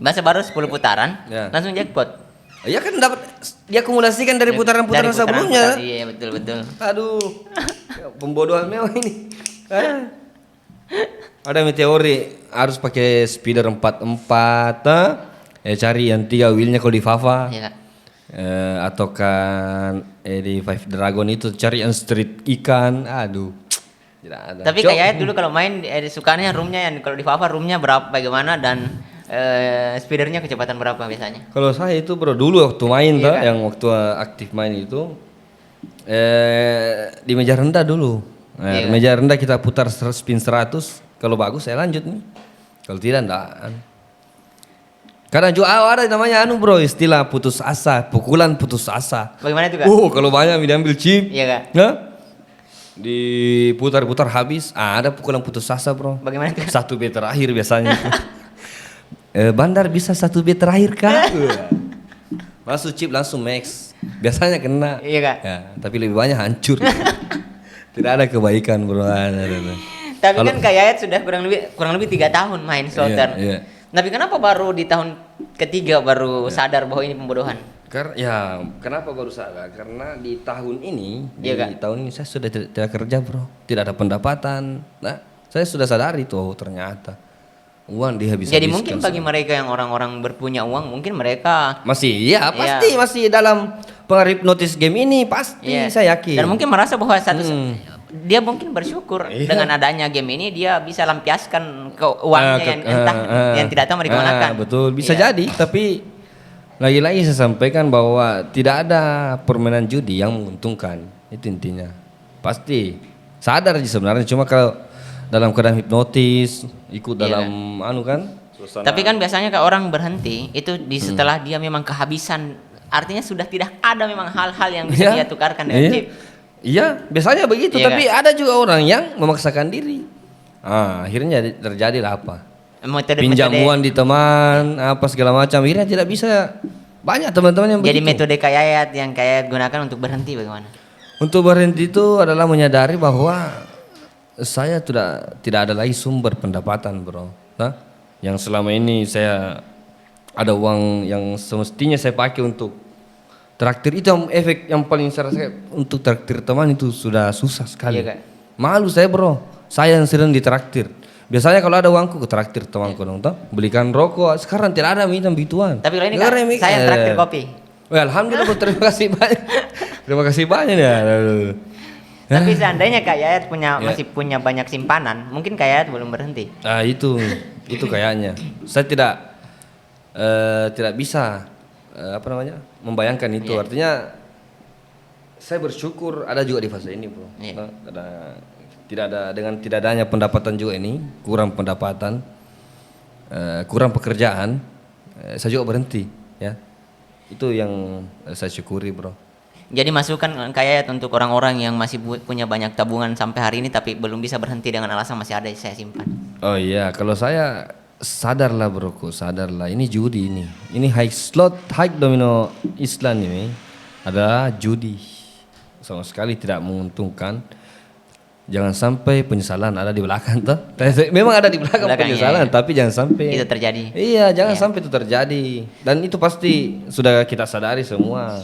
bahasa baru 10 putaran Ya. langsung jackpot. ya kan dapat diakumulasikan dari putaran-putaran Dari sebelumnya. Iya, betul. Aduh, pembodohan mewah ini. Ada teori harus pakai speeder 44, cari yang 3 wheelnya kalau di Fafa. Iya, Kak. Atau kan di Five Dragon itu cari yang street ikan. Aduh, tidak ada. Tapi kayak dulu kalau main sukanya roomnya yang kalau di Fafa roomnya berapa bagaimana dan speedernya kecepatan berapa biasanya? Kalau saya itu bro dulu waktu main Iya, Kak. yang waktu aktif main itu di meja rendah dulu. Iya, Di Kak. meja rendah kita putar spin 100. Kalau bagus saya lanjut nih. Kalau tidak enggak. Kadang juga ada namanya bro, istilah putus asa, pukulan putus asa. Bagaimana itu Kak? Kalau banyak diambil chip, Iya Kak. nah, diputar-putar habis, ada pukulan putus asa bro. Bagaimana itu? 1B terakhir biasanya. Bandar bisa 1B terakhir kak? Masuk chip langsung max. Biasanya kena. Iya Kak. Ya, tapi lebih banyak hancur. Tidak ada kebaikan bro. Tapi kan Kak Yayat sudah kurang lebih 3 tahun main slotter. Iya. Tapi kenapa baru di tahun ketiga baru sadar bahwa ini pembodohan? Kenapa baru sadar? Karena di tahun ini, Iya, Kak. tahun ini saya sudah tidak kerja bro, tidak ada pendapatan. Nah, saya sudah sadari tuh ternyata uang dihabiskan. Jadi mungkin bagi mereka yang orang-orang berpunya uang, mungkin mereka masih masih dalam pengaruh notice game ini pasti iya. saya yakin. Dan mungkin merasa bahwa dia mungkin bersyukur Iya. dengan adanya game ini dia bisa lampiaskan ke uangnya yang tidak tahu mau digunakan. Betul, bisa Iya. jadi, tapi lagi-lagi saya sampaikan bahwa tidak ada permainan judi yang menguntungkan. Itu intinya. Pasti sadar aja sebenarnya, cuma kalau dalam keadaan hipnotis, ikut Iya. dalam suasana. Tapi kan biasanya kalau orang berhenti itu setelah dia memang kehabisan, artinya sudah tidak ada memang hal-hal yang bisa dia tukarkan dengan iya. chip. Iya, biasanya begitu. Iya, Tapi ada juga orang yang memaksakan diri. Akhirnya terjadilah apa? Pinjam uang di teman, apa segala macam. Akhirnya tidak bisa. Banyak teman-teman yang Jadi begitu. metode Kak Yayat yang Kak Yayat gunakan untuk berhenti bagaimana? Untuk berhenti itu adalah menyadari bahwa saya tidak ada lagi sumber pendapatan bro. Nah, yang selama ini saya ada uang yang semestinya saya pakai untuk traktir, itu yang efek yang paling saya rasa untuk traktir teman itu sudah susah sekali. Iya, Kak. Malu saya bro, saya yang sering ditraktir. Biasanya kalau ada uangku ke traktir temanku dong, toh belikan rokok. Sekarang tidak ada minta begituan. Tapi kalau ini Kak, saya traktir kopi. Well, alhamdulillah bro, terima kasih banyak. Terima kasih banyak ya. Tapi seandainya Kak Yayat masih punya banyak simpanan, mungkin Kak Yayat belum berhenti. Nah itu kayaknya. Saya tidak bisa membayangkan itu. Iya. Artinya saya bersyukur ada juga di fase ini bro. Iya. Tidak adanya pendapatan juga ini, kurang pendapatan, kurang pekerjaan, saya juga berhenti ya. Itu yang saya syukuri bro. Jadi masukan Kak Yayat untuk orang-orang yang masih punya banyak tabungan sampai hari ini tapi belum bisa berhenti dengan alasan masih ada saya simpan. Oh iya, kalau saya sadarlah broku, sadarlah ini judi ini. Ini high slot, high domino Islam ini adalah judi. Sama sekali tidak menguntungkan. Jangan sampai penyesalan ada di belakang tuh. Memang ada di belakang penyesalan, tapi jangan sampai itu terjadi. Iya, jangan sampai itu terjadi. Dan itu pasti sudah kita sadari semua.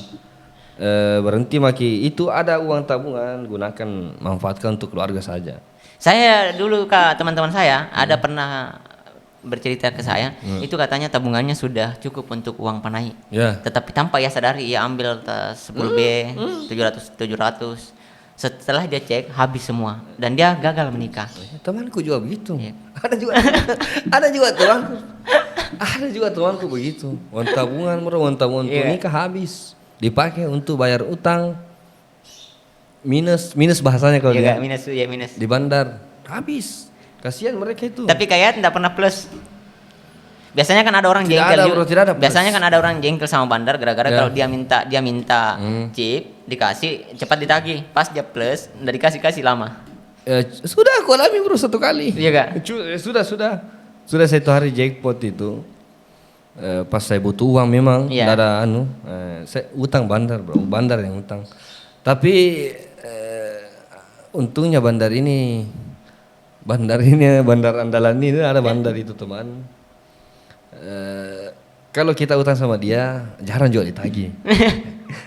Berhenti maki itu ada uang tabungan, gunakan, manfaatkan untuk keluarga saja. Saya dulu Kak, teman-teman saya ada pernah bercerita ke saya, itu katanya tabungannya sudah cukup untuk uang panai. Ya. Tetapi tanpa ia sadari ia ambil 10B, 700. Setelah dia cek habis semua dan dia gagal menikah. Temanku juga begitu. Iya. Ada juga temanku begitu. Uang tabungan bro, uang tabungan untuk nikah habis, dipakai untuk bayar utang, minus bahasanya kalau dia. Minus. Di bandar habis. Kasihan mereka itu. Tapi kayak tidak pernah plus. Biasanya kan ada orang Tidak jengkel ada, juga. bro, tidak ada plus. Biasanya kan ada orang jengkel sama bandar gara-gara Ya. kalau dia minta chip dikasih cepat ditagih, pas dia plus udah dikasih lama. Sudah aku alami bro 1 kali. Iya Kak? Sudah 1 hari jackpot itu. Pas saya butuh uang memang, Iya. tidak ada saya utang bandar bro, bandar yang utang. Tapi untungnya bandar andalan ini ada bandar itu teman. Kalau kita utang sama dia jarang juga ditagih.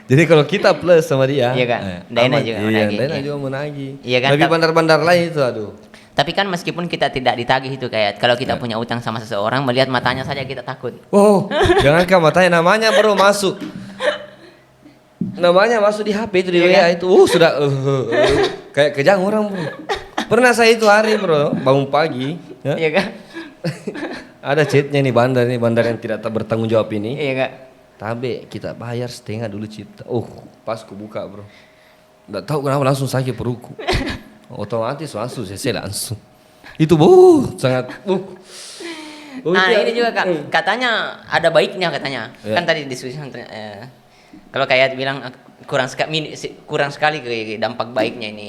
Jadi kalau kita plus sama dia, Iya, Kak. Dana aman. juga Iya, menagih, Dana iya. juga menagih. Iya kan, Tapi Kak? bandar-bandar lain itu aduh. Tapi kan meskipun kita tidak ditagih itu kayak kalau kita punya utang sama seseorang melihat matanya saja kita takut. Oh, jangankan matanya, namanya baru masuk. Namanya masuk di HP itu di Iya, WA kan? itu. Sudah kayak kejang orang, bro. Pernah saya itu hari, bro, bangun pagi, ya. Iya Kak? Ada chatnya nih bandar yang tidak bertanggung jawab ini. Iya Kak? Tabe kita bayar setengah dulu cipta. Pas ku buka, bro. Nggak tahu kenapa langsung sakit perutku. Otomatis langsung CC langsung. Itu sangat Oh, Nah iya. ini juga katanya ada baiknya katanya. Ya. Kan tadi diskusi kalau kayak bilang kurang sekali ke dampak baiknya ini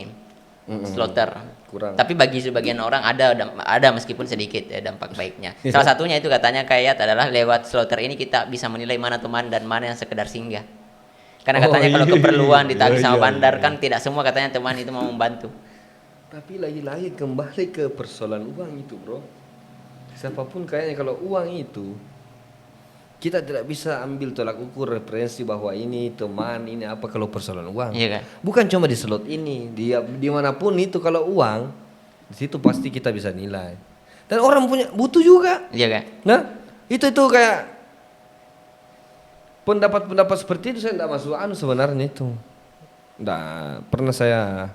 slaughter. Kurang. Tapi bagi sebagian orang ada meskipun sedikit ya dampak baiknya. Salah satunya itu katanya kayak adalah lewat slaughter ini kita bisa menilai mana teman dan mana yang sekedar singgah. Karena Oh, katanya kalau iya. keperluan ditagih Iya, sama iya, bandar iya. kan tidak semua katanya teman itu mau membantu. Tapi lagi-lagi kembali ke persoalan uang itu, bro. Siapapun kayaknya kalau uang itu kita tidak bisa ambil tolak ukur referensi bahwa ini teman, ini apa kalau persoalan uang. Iya kan? Bukan cuma di slot ini, dimanapun itu kalau uang, di situ pasti kita bisa nilai. Dan orang butuh juga. Iya kan? Nah, itu kayak pendapat-pendapat seperti itu saya tidak masuk sebenarnya itu. Tidak pernah saya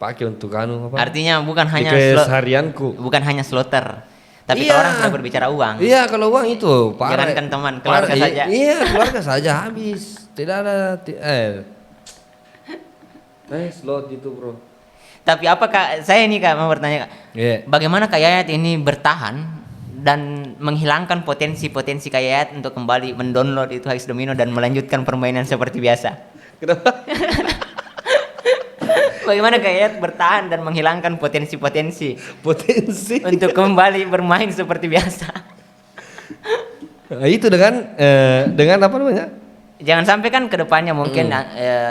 pakai untuk apa? Artinya bukan hanya di keseharianku. bukan hanya slaughter. Tapi Iya. kalau orang sudah berbicara uang. Iya, kalau uang itu parah. Jangankan teman, keluarga Parah, saja. Iya, keluarga saja habis. Tidak ada slot itu, bro. Tapi apakah saya ini Kak mau bertanya Kak. Iya. Bagaimana Kak Yayat ini bertahan dan menghilangkan potensi-potensi Kak Yayat untuk kembali mendownload itu High Domino dan melanjutkan permainan seperti biasa? Kenapa? Bagaimana Kak Yayat bertahan dan menghilangkan potensi-potensi Potensi. untuk kembali bermain seperti biasa? Itu dengan apa namanya? Jangan sampai kan ke depannya mungkin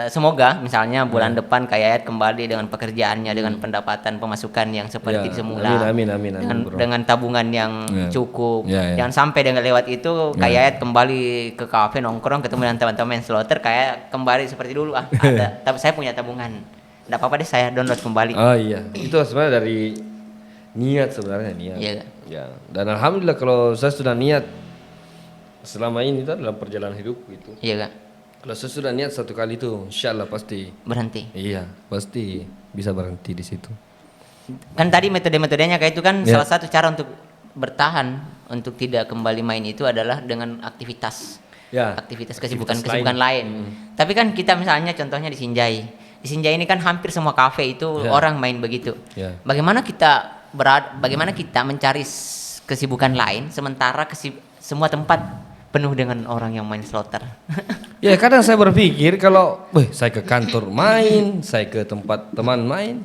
semoga misalnya bulan depan Kak Yayat kembali dengan pekerjaannya dengan pendapatan pemasukan yang seperti Ya, semula. amin, bro. Dengan tabungan yang Ya. cukup. Ya, ya. Jangan sampai dengan lewat itu Kak Yayat kembali ke kafe nongkrong ketemu dengan teman-teman slaughter kayak kembali seperti dulu ada tapi saya punya tabungan. Enggak apa-apa deh saya download kembali. Oh iya, itu sebenarnya dari niat sebenarnya niat. Iya. Ya, dan alhamdulillah kalau saya sudah niat selama ini itu dalam perjalanan hidupku itu. Iya Kak. Kalau saya sudah niat satu kali itu, insyaallah pasti. Berhenti. Iya, pasti bisa berhenti di situ. Kan tadi metode-metodenya kayak itu kan Ya. salah satu cara untuk bertahan untuk tidak kembali main itu adalah dengan aktivitas. Ya. Aktivitas Aktivitas kesibukan lain. Tapi kan kita misalnya contohnya di Sinjai. Di Sinjai ini kan hampir semua kafe itu Ya. orang main begitu. Ya. Bagaimana kita mencari kesibukan lain sementara semua tempat penuh dengan orang yang main slaughter. Ya kadang saya berpikir kalau, saya ke kantor main, saya ke tempat teman main,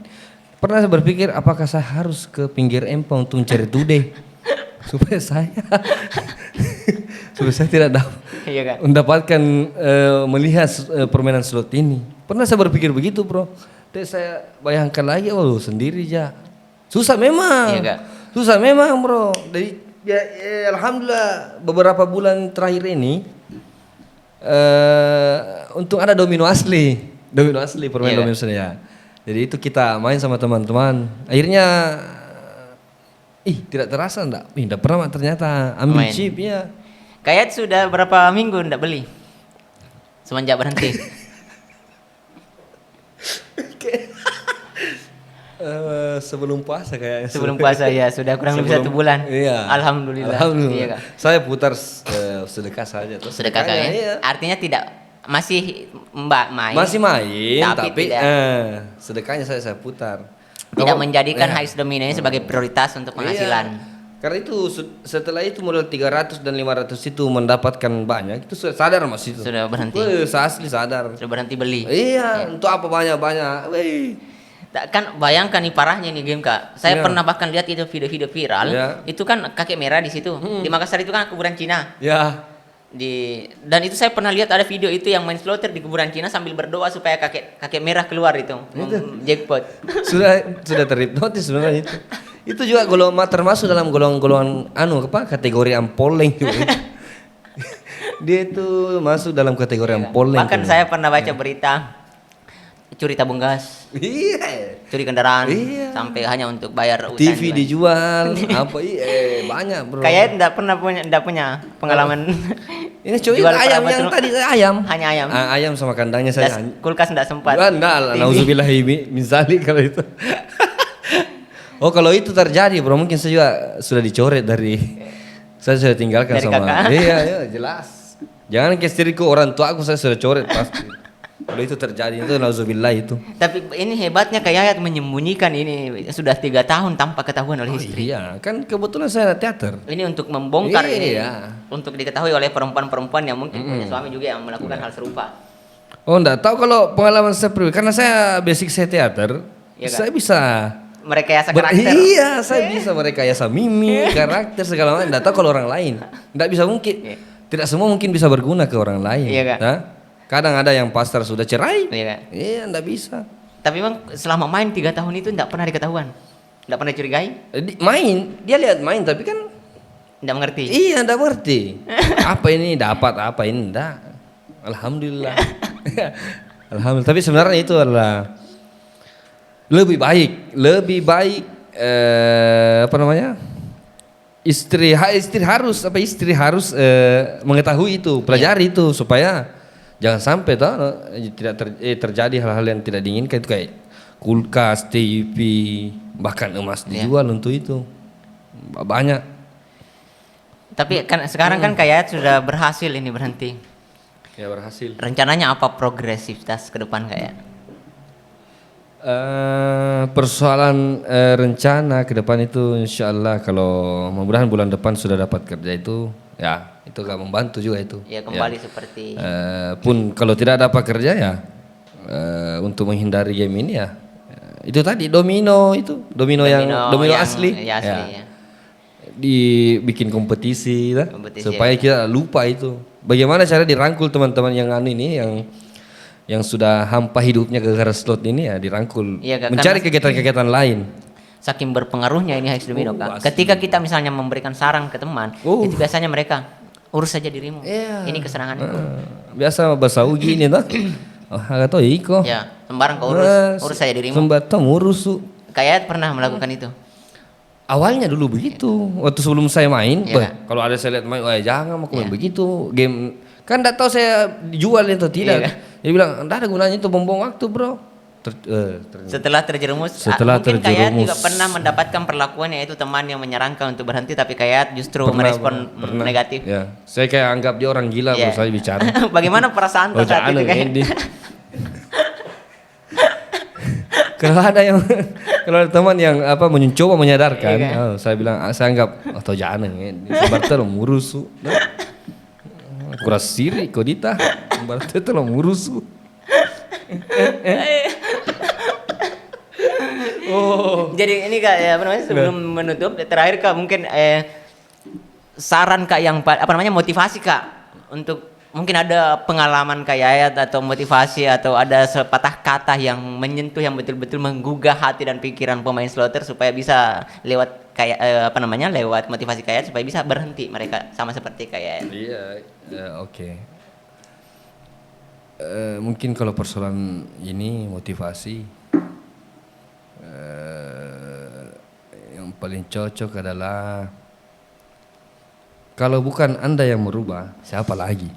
pernah saya berpikir apakah saya harus ke pinggir empang untuk mencari tude supaya saya tidak Iya kan? mendapatkan melihat permainan slot ini. Pernah saya berpikir begitu, bro. Tapi saya bayangkan lagi, sendiri aja. Susah memang. Iya, Kak. Susah memang, bro. Jadi alhamdulillah beberapa bulan terakhir ini untung ada domino asli permain Iya, domino asli ya. Jadi itu kita main sama teman-teman. Akhirnya tidak terasa enggak pernah ternyata ambil Main. chip ya. Kayak sudah berapa minggu ndak beli? Semenjak berhenti. Sebelum puasa kayaknya. Sebelum puasa ya sudah kurang lebih 1 bulan. Iya. Alhamdulillah. Iya, Kak. Saya putar sedekah saja tuh. Sedekah Kak, ya? Iya. Artinya tidak masih Mbak main. Masih main tapi tidak, sedekahnya saya putar. tidak Kalau- menjadikan iya. High Domino ini sebagai prioritas untuk penghasilan. Iya. Karena itu setelah itu modal 300 dan 500 itu mendapatkan banyak, itu sudah sadar Mas itu. Sudah berhenti. Asli sadar. Sudah berhenti beli. Iya, untuk apa banyak-banyak. Wih. Kan bayangkan nih parahnya nih game Kak. Saya Iya. pernah bahkan lihat itu video-video viral. Iya. Itu kan kakek merah di situ. Di Makassar itu kan kuburan Cina. Ya. Dan itu saya pernah lihat ada video itu yang main slaughter di kuburan Cina sambil berdoa supaya kakek merah keluar itu. Jackpot. sudah terhipnotis sebenarnya itu. Itu juga termasuk dalam golongan kategori ampoleng juga. Dia itu masuk dalam kategori ampoleng. Bahkan tuh. saya pernah baca berita curi tabung gas, Iya. curi kendaraan Iya. sampai hanya untuk bayar utang. TV juga. dijual, banyak, bro. Kayak enggak punya pengalaman. Ini cuy jual ayam perabot yang rumah. tadi ayam. Hanya ayam. Ayam sama kandangnya saya. Kulkas enggak sempat. Enggak, nauzubillahi min zalik kalau itu. Oh, kalau itu terjadi, bro, mungkin saya juga sudah dicoret saya sudah tinggalkan Dari sama. kakak. Iya, jelas. Jangan ke istriku, orang tua aku saya sudah coret pasti. Kalau itu terjadi itu nauzubillah itu. Tapi ini hebatnya Kak Yayat menyembunyikan ini sudah 3 tahun tanpa ketahuan oleh istri. Iya, kan kebetulan saya teater. Ini untuk membongkar ini, Iya. untuk diketahui oleh perempuan-perempuan yang mungkin punya suami juga yang melakukan hal serupa. Oh, enggak tahu kalau pengalaman saya pribadi karena saya basic saya teater, Iya, Kak. saya bisa Merekayasa karakter. Iya, saya bisa merekayasa mimik, karakter segala macam. Enggak tahu kalau orang lain. Enggak bisa mungkin. Iya. Tidak semua mungkin bisa berguna ke orang lain. Iya, Kak. Nah, kadang ada yang pastor sudah cerai. Iya, Kak. Iya, enggak bisa. Tapi memang selama main 3 tahun itu enggak pernah diketahuan. Enggak pernah curigai, Main, dia lihat main tapi kan enggak mengerti. iya, enggak ngerti. Apa ini dapat, apa ini enggak. Alhamdulillah. Alhamdulillah. Tapi sebenarnya itu adalah lebih baik apa namanya? Istri harus mengetahui itu, pelajari itu supaya jangan sampai terjadi hal-hal yang tidak diinginkan itu kayak kulkas, TV, bahkan emas dijual untuk itu. Banyak. Tapi kan sekarang kan Kak sudah berhasil ini berhenti. Ya berhasil. Rencananya apa progresivitas ke depan Kak? Persoalan rencana ke depan itu insya Allah kalau mudah-mudahan bulan depan sudah dapat kerja itu ya itu gak membantu juga itu. Ya kembali seperti. Pun kalau tidak dapat kerja ya untuk menghindari game ini ya itu tadi domino yang asli. Ya, asli ya. Dibikin kompetisi lah Kompetisi, supaya ya. kita lupa itu. Bagaimana cara dirangkul teman-teman yang yang sudah hampa hidupnya gara-gara slot ini ya dirangkul, Iya, Kak, mencari karena kegiatan-kegiatan lain. Saking berpengaruhnya ini High Domino Kak. asli. Ketika kita misalnya memberikan saran ke teman, itu biasanya mereka urus saja dirimu. Iya. Ini kesenangan itu. Biasa bahasa ugi ini tuh. Oh, agak tahu iko. Ya, sembarang kau urus saja dirimu. Sembatang urus su. Kayak pernah melakukan itu. Awalnya dulu begitu. Waktu sebelum saya main, Iya, Kak. kalau ada saya lihat main, wah jangan mau main Iya. begitu. Game kan enggak tahu saya dijual atau tidak. Iya, Kak. Dia bilang, "Enggak ada gunanya itu buang waktu, Bro." Setelah terjerumus, Setelah mungkin Kayat terjerumus. juga pernah mendapatkan perlakuan yaitu teman yang menyarankan untuk berhenti, tapi Kayat justru merespon negatif. Ya, saya kayak anggap dia orang gila Iya. kalau saya bicara. Bagaimana perasaan Oh, saat itu jangan Kayat? ini. Kalau ada yang kalau ada teman yang mencoba menyadarkan, Iya, kan? saya bilang saya anggap atau jangan ini sebarta lo murusu. Kuras siri kodita, sebarta itu lo murusu. Jadi ini Kak ya, apa namanya sebelum menutup terakhir Kak mungkin saran Kak yang motivasi Kak untuk mungkin ada pengalaman Kak Yayat atau motivasi atau ada sepatah kata yang menyentuh yang betul-betul menggugah hati dan pikiran pemain slotter supaya bisa lewat kayak lewat motivasi Kak Yayat supaya bisa berhenti mereka sama seperti Kak Yayat. Iya, oke. Mungkin kalau persoalan ini motivasi yang paling cocok adalah kalau bukan Anda yang merubah, siapa lagi?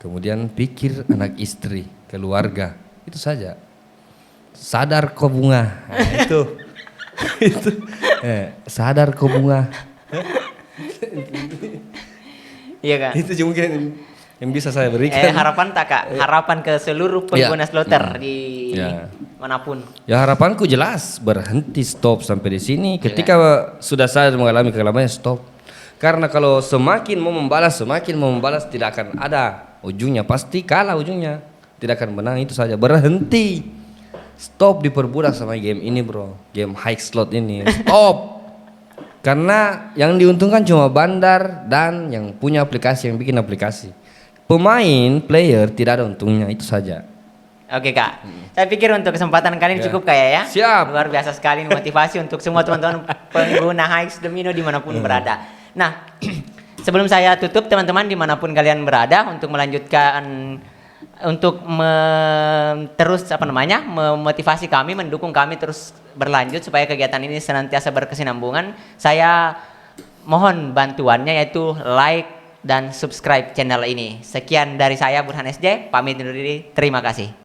Kemudian pikir anak istri, keluarga, itu saja. Sadar kau bunga, nah, itu. Sadar kau bunga. Iya Kak. Itu mungkin yang bisa saya berikan. Harapan tak Kak? Harapan ke seluruh pengguna slotter di Ya. manapun. Ya harapanku jelas berhenti stop sampai di sini. Ketika sudah sadar mengalami kegelapannya stop. Karena kalau semakin mau membalas tidak akan ada ujungnya, pasti kalah ujungnya. Tidak akan menang, itu saja. Berhenti. Stop diperbudak sama game ini, Bro. Game high slot ini. Stop. Karena yang diuntungkan cuma bandar dan yang punya aplikasi, yang bikin aplikasi. Pemain, player tidak ada untungnya, itu saja. Oke Kak, saya pikir untuk kesempatan kali ini cukup kayak ya. Siap. Luar biasa sekali motivasi untuk semua teman-teman pengguna High Domino dimanapun berada. Nah, sebelum saya tutup teman-teman dimanapun kalian berada untuk melanjutkan untuk terus memotivasi kami, mendukung kami terus berlanjut supaya kegiatan ini senantiasa berkesinambungan. Saya mohon bantuannya yaitu like dan subscribe channel ini. Sekian dari saya Burhan SJ, pamit undur diri. Terima kasih.